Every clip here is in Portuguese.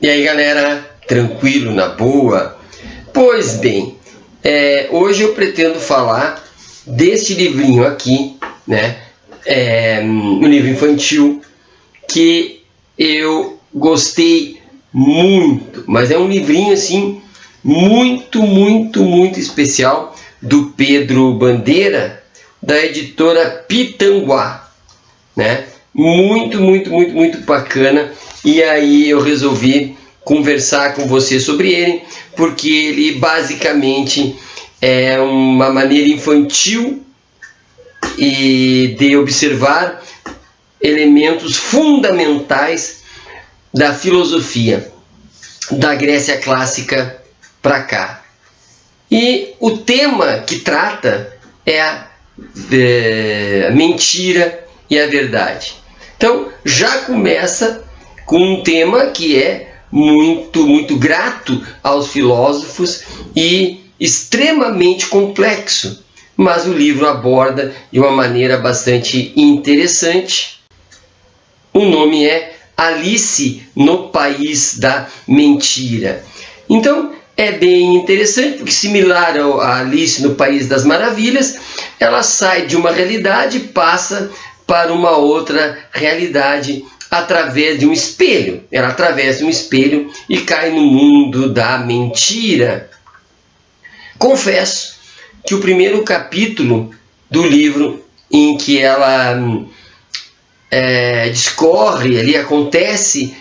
E aí, galera, tranquilo, na boa? Pois bem, hoje eu pretendo falar deste livrinho aqui, né? Um livro infantil que eu gostei muito, mas é um livrinho assim muito especial, do Pedro Bandeira, da editora Pitanguá, né? Muito bacana. E aí eu resolvi conversar com você sobre ele, porque ele basicamente é uma maneira infantil e de observar elementos fundamentais da filosofia da Grécia clássica para cá. E o tema que trata é a mentira e a verdade. Então já começa com um tema que é muito grato aos filósofos e extremamente complexo, mas o livro aborda de uma maneira bastante interessante. O nome é Alice no País da Mentira. Então é bem interessante, porque similar a Alice no País das Maravilhas, ela sai de uma realidade e passa para uma outra realidade através de um espelho. Ela atravessa um espelho e cai no mundo da mentira. Confesso que o primeiro capítulo do livro, em que ela discorre, ali acontece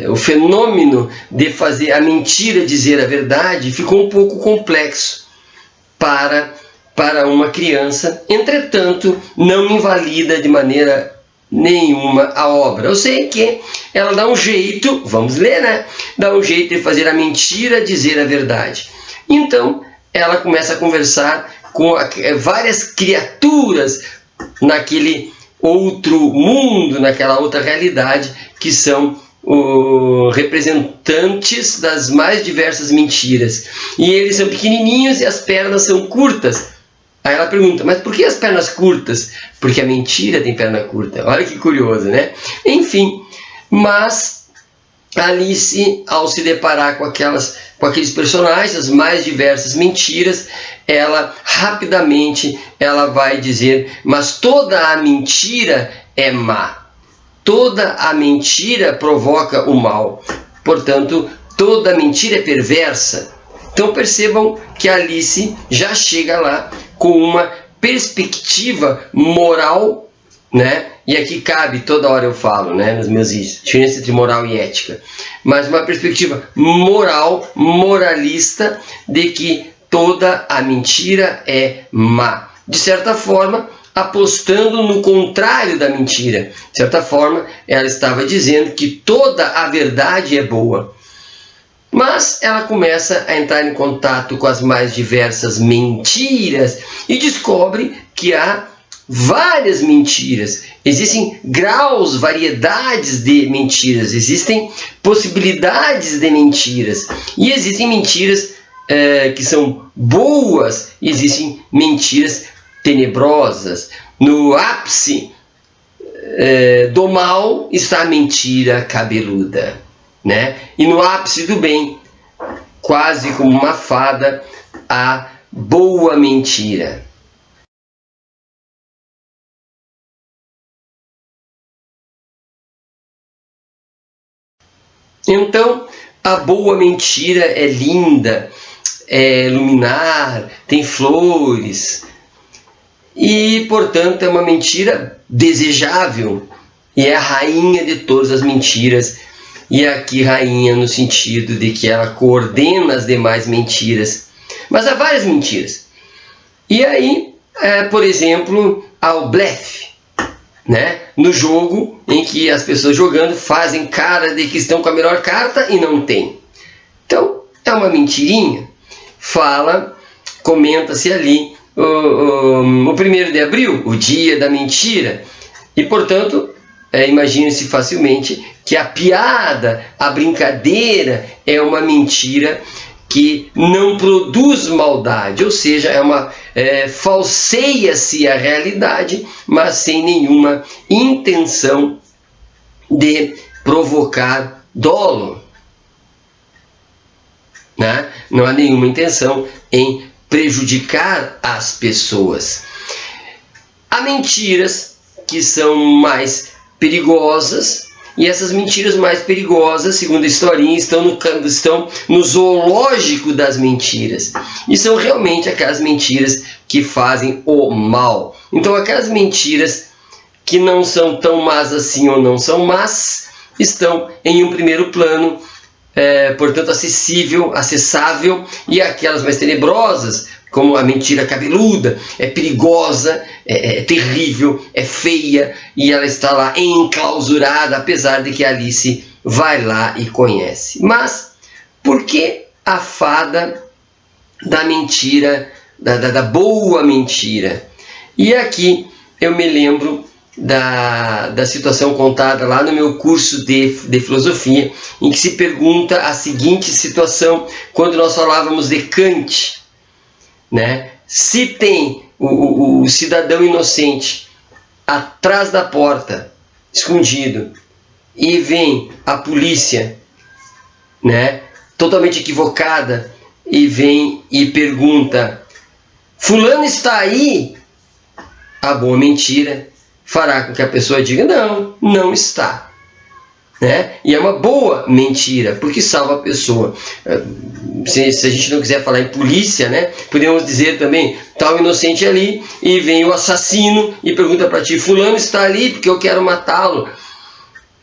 o fenômeno de fazer a mentira dizer a verdade, ficou um pouco complexo para uma criança. Entretanto, não invalida de maneira nenhuma a obra. Eu sei que ela dá um jeito, vamos ler, né? Dá um jeito de fazer a mentira dizer a verdade. Então, ela começa a conversar com várias criaturas naquele outro mundo, naquela outra realidade, que são representantes das mais diversas mentiras. E eles são pequenininhos e as pernas são curtas. Aí ela pergunta, mas por que as pernas curtas? Porque a mentira tem perna curta. Olha que curioso, né? Enfim, mas Alice, ao se deparar com aqueles personagens, as mais diversas mentiras, ela rapidamente vai dizer, mas toda a mentira é má. Toda a mentira provoca o mal. Portanto, toda mentira é perversa. Então percebam que Alice já chega lá com uma perspectiva moral, né? E aqui cabe, toda hora eu falo, né, nos meus vídeos, diferença entre moral e ética, mas uma perspectiva moral, moralista, de que toda a mentira é má. De certa forma, apostando no contrário da mentira. De certa forma, ela estava dizendo que toda a verdade é boa. Mas ela começa a entrar em contato com as mais diversas mentiras e descobre que há várias mentiras. Existem graus, variedades de mentiras, existem possibilidades de mentiras. E existem mentiras que são boas, e existem mentiras tenebrosas. No ápice do mal está a mentira cabeluda, né? E no ápice do bem, quase como uma fada, a boa mentira. Então, a boa mentira é linda, é luminar, tem flores e, portanto, é uma mentira desejável e é a rainha de todas as mentiras. E aqui rainha no sentido de que ela coordena as demais mentiras. Mas há várias mentiras. E aí, por exemplo, há o blefe, né? No jogo em que as pessoas jogando fazem cara de que estão com a melhor carta e não tem. Então, é uma mentirinha. Comenta-se ali o 1º de abril, o dia da mentira. E, portanto, imagine-se facilmente que a piada, a brincadeira é uma mentira que não produz maldade, ou seja, falseia-se a realidade, mas sem nenhuma intenção de provocar dolo. né? Não há nenhuma intenção em prejudicar as pessoas. Há mentiras que são mais perigosas, e essas mentiras mais perigosas, segundo a historinha, estão no zoológico das mentiras. E são realmente aquelas mentiras que fazem o mal. Então, aquelas mentiras que não são tão más assim ou não são más, estão em um primeiro plano, portanto acessável, e aquelas mais tenebrosas, como a mentira cabeluda, é perigosa, é terrível, é feia, e ela está lá enclausurada, apesar de que Alice vai lá e conhece. Mas por que a fada da mentira, da boa mentira? E aqui eu me lembro da situação contada lá no meu curso de filosofia, em que se pergunta a seguinte situação, quando nós falávamos de Kant, né? Se tem o cidadão inocente atrás da porta, escondido, e vem a polícia, né, totalmente equivocada, e vem e pergunta: fulano está aí? A boa mentira fará com que a pessoa diga: não, não está. Né? E é uma boa mentira, porque salva a pessoa. Se a gente não quiser falar em polícia, né, podemos dizer também: está o inocente ali, e vem o assassino e pergunta para ti: fulano está ali porque eu quero matá-lo.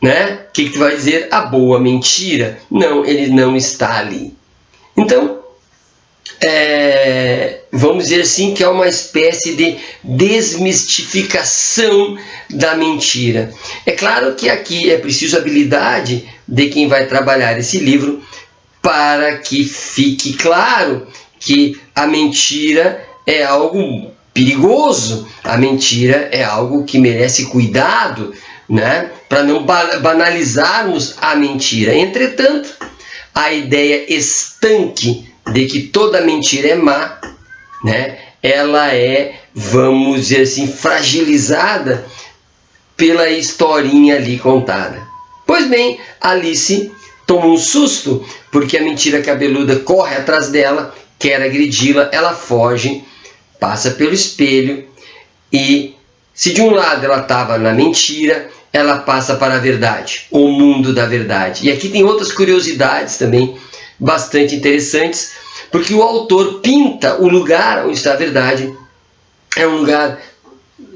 Né? O que tu vai dizer? A boa mentira: não, ele não está ali. Então, vamos dizer assim que é uma espécie de desmistificação da mentira. É claro que aqui é preciso habilidade de quem vai trabalhar esse livro para que fique claro que a mentira é algo perigoso, a mentira é algo que merece cuidado, né? Para não banalizarmos a mentira. Entretanto, a ideia estanque de que toda mentira é má, né, ela é, vamos dizer assim, fragilizada pela historinha ali contada. Pois bem, Alice toma um susto, porque a mentira cabeluda corre atrás dela, quer agredi-la, ela foge, passa pelo espelho, e se de um lado ela estava na mentira, ela passa para a verdade, o mundo da verdade. E aqui tem outras curiosidades também, bastante interessantes, porque o autor pinta o lugar onde está a verdade. É um lugar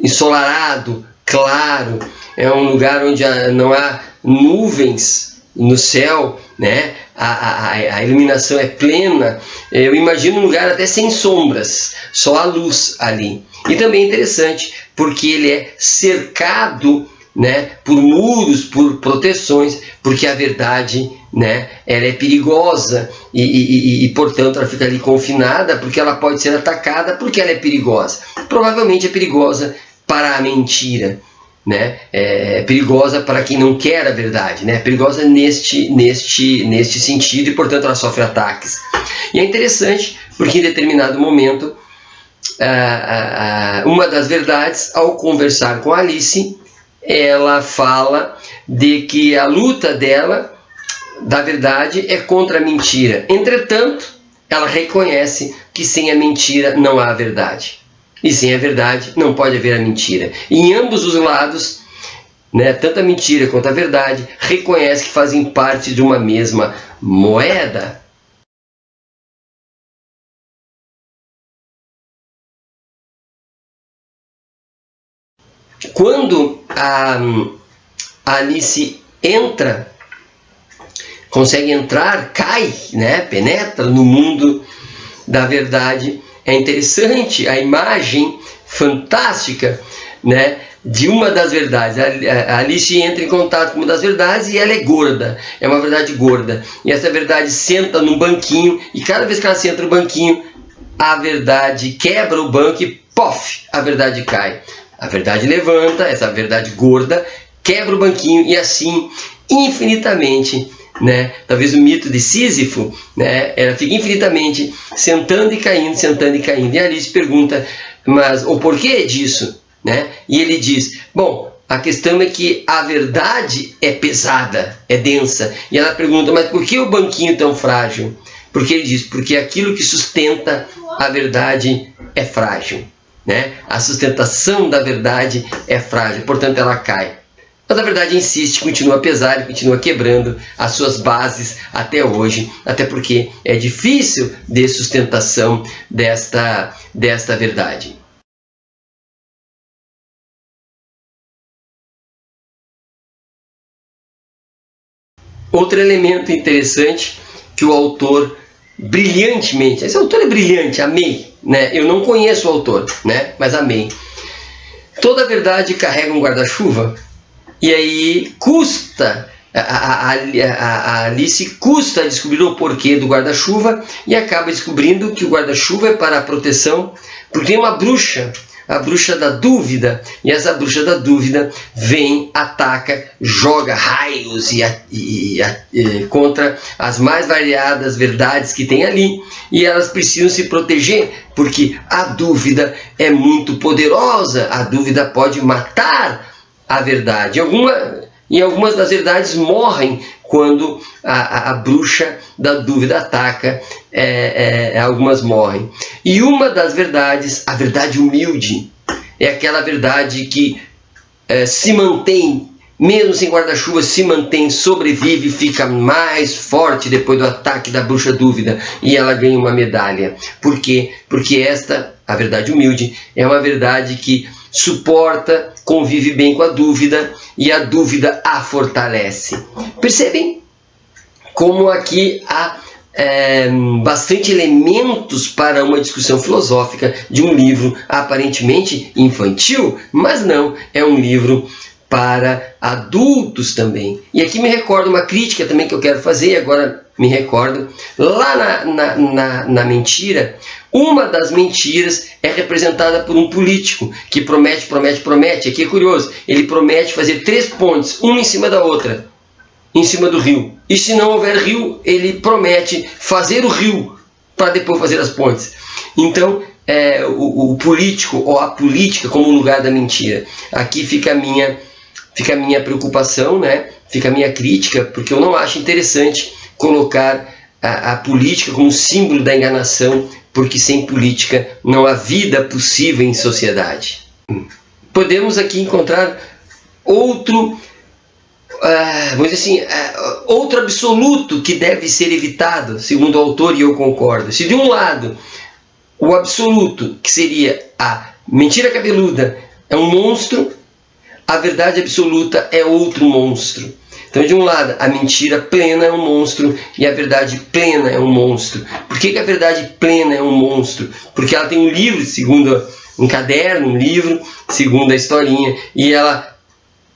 ensolarado, claro, é um lugar onde não há nuvens no céu, né? A iluminação é plena. Eu imagino um lugar até sem sombras, só a luz ali. E também é interessante, porque ele é cercado, né, por muros, por proteções, porque a verdade, né, ela é perigosa e portanto ela fica ali confinada, porque ela pode ser atacada, porque ela é perigosa. Provavelmente é perigosa para a mentira, né? É perigosa para quem não quer a verdade, né? É perigosa neste sentido, e portanto ela sofre ataques. E é interessante porque em determinado momento uma das verdades, ao conversar com Alice, ela fala de que a luta dela, da verdade, é contra a mentira. Entretanto, ela reconhece que sem a mentira não há verdade. E sem a verdade não pode haver a mentira. E em ambos os lados, né, tanto a mentira quanto a verdade, reconhece que fazem parte de uma mesma moeda. Quando a Alice consegue entrar, cai, né, penetra no mundo da verdade, é interessante a imagem fantástica, né, de uma das verdades. A Alice entra em contato com uma das verdades e ela é gorda, é uma verdade gorda. E essa verdade senta num banquinho, e cada vez que ela senta no banquinho, a verdade quebra o banco e pof, a verdade cai. A verdade levanta, essa verdade gorda, quebra o banquinho, e assim infinitamente, né? Talvez o mito de Sísifo, né? Ela fica infinitamente sentando e caindo, sentando e caindo. E a Alice pergunta: mas o porquê disso? Né? E ele diz: bom, a questão é que a verdade é pesada, é densa. E ela pergunta: mas por que o banquinho tão frágil? Porque ele diz, porque aquilo que sustenta a verdade é frágil, né? A sustentação da verdade é frágil, portanto ela cai. Mas a verdade insiste, continua pesada e continua quebrando as suas bases até hoje, até porque é difícil de sustentação desta verdade. Outro elemento interessante que o autor brilhantemente, esse autor é brilhante, amei, né? Eu não conheço o autor, né? Mas amei. Toda verdade carrega um guarda-chuva. E aí custa, a Alice custa descobrir o porquê do guarda-chuva e acaba descobrindo que o guarda-chuva é para a proteção, porque tem uma bruxa, a bruxa da dúvida, e essa bruxa da dúvida vem, ataca, joga raios contra as mais variadas verdades que tem ali, e elas precisam se proteger, porque a dúvida é muito poderosa, a dúvida pode matar a verdade. E algumas das verdades morrem quando a bruxa da dúvida ataca, algumas morrem. E uma das verdades, a verdade humilde, é aquela verdade que se mantém, mesmo sem guarda-chuva, se mantém, sobrevive, fica mais forte depois do ataque da bruxa dúvida, e ela ganha uma medalha. Por quê? Porque esta, a verdade humilde, é uma verdade que suporta, convive bem com a dúvida, e a dúvida a fortalece. Percebem como aqui há bastante elementos para uma discussão filosófica de um livro aparentemente infantil, mas não, é um livro para adultos também. E aqui me recordo uma crítica também que eu quero fazer, agora me recordo, lá na mentira, uma das mentiras é representada por um político que promete, aqui é curioso, ele promete fazer 3 pontes, uma em cima da outra, em cima do rio. E se não houver rio, ele promete fazer o rio para depois fazer as pontes. Então, o político ou a política como lugar da mentira. Aqui fica a minha preocupação, né? Fica a minha crítica, porque eu não acho interessante colocar a política como símbolo da enganação, porque sem política não há vida possível em sociedade. Podemos aqui encontrar outro, vamos dizer assim, outro absoluto que deve ser evitado, segundo o autor, e eu concordo. Se de um lado o absoluto, que seria a mentira cabeluda, é um monstro, a verdade absoluta é outro monstro. Então, de um lado, a mentira plena é um monstro e a verdade plena é um monstro. Por que a verdade plena é um monstro? Porque ela tem um livro, segundo um caderno, um livro, segundo a historinha, e ela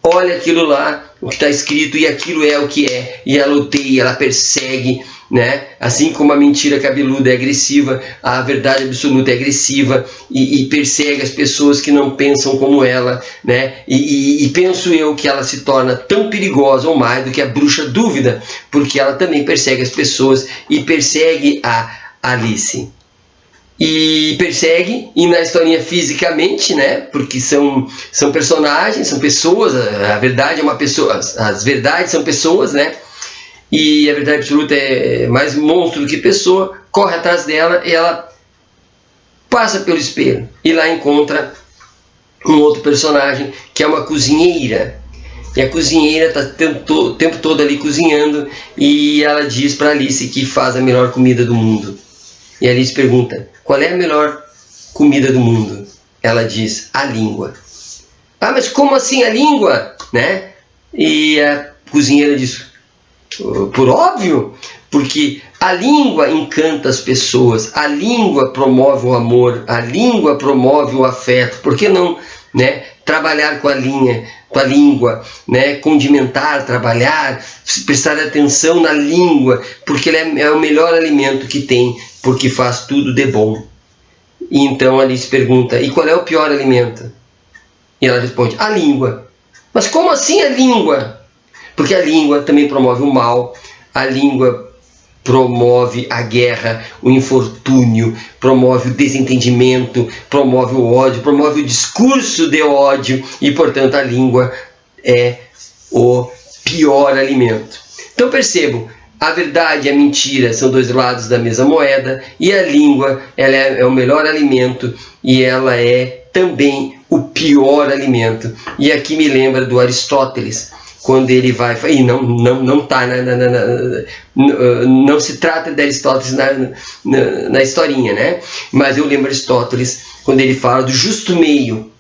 olha aquilo lá, o que está escrito, e aquilo é o que é, e ela odeia, ela persegue, né? Assim como a mentira cabeluda é agressiva, a verdade absoluta é agressiva e persegue as pessoas que não pensam como ela, né? E penso eu que ela se torna tão perigosa ou mais do que a bruxa dúvida, porque ela também persegue as pessoas e persegue a Alice. E persegue, e na historinha fisicamente, né? Porque são personagens, são pessoas, a verdade é uma pessoa, as verdades são pessoas, né? E a verdade absoluta é mais monstro do que pessoa, corre atrás dela e ela passa pelo espelho e lá encontra um outro personagem que é uma cozinheira. E a cozinheira está o tempo todo ali cozinhando e ela diz para Alice que faz a melhor comida do mundo. E a Alice pergunta, qual é a melhor comida do mundo? Ela diz, a língua. Ah, mas como assim a língua? Né? E a cozinheira diz, por óbvio, porque a língua encanta as pessoas, a língua promove o amor, a língua promove o afeto. Por que não, né, trabalhar com a língua, né, condimentar, trabalhar, prestar atenção na língua, porque ela é o melhor alimento que tem, porque faz tudo de bom. E então Alice pergunta, e qual é o pior alimento? E ela responde, a língua. Mas como assim a língua? Porque a língua também promove o mal, a língua promove a guerra, o infortúnio, promove o desentendimento, promove o ódio, promove o discurso de ódio e, portanto, a língua é o pior alimento. Então percebam, a verdade e a mentira são dois lados da mesma moeda, e a língua ela é o melhor alimento e ela é também o pior alimento. E aqui me lembra do Aristóteles, quando ele vai... E não se trata de Aristóteles na historinha, né? Mas eu lembro Aristóteles quando ele fala do justo meio,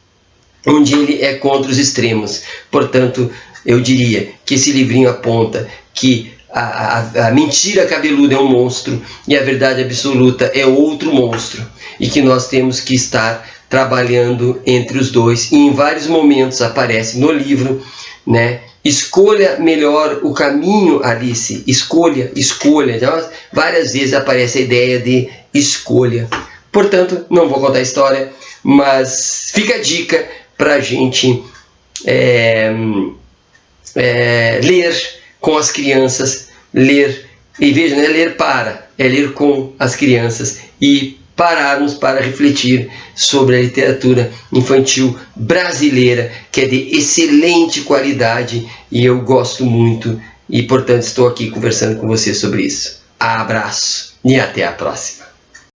onde ele é contra os extremos. Portanto, eu diria que esse livrinho aponta que a mentira cabeluda é um monstro e a verdade absoluta é outro monstro, e que nós temos que estar trabalhando entre os dois. E em vários momentos aparece no livro, né? Escolha melhor o caminho, Alice. Escolha. Então, várias vezes aparece a ideia de escolha. Portanto, não vou contar a história, mas fica a dica para a gente ler com as crianças, ler, e veja, não é ler é ler com as crianças e pararmos para refletir sobre a literatura infantil brasileira, que é de excelente qualidade e eu gosto muito, e portanto estou aqui conversando com você sobre isso. Abraço e até a próxima.